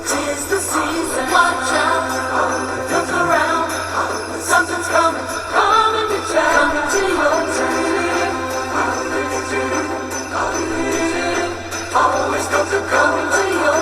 'Tis the season. Watch out, look around. Something's coming, coming to town, coming to your town. Always comes to coming to your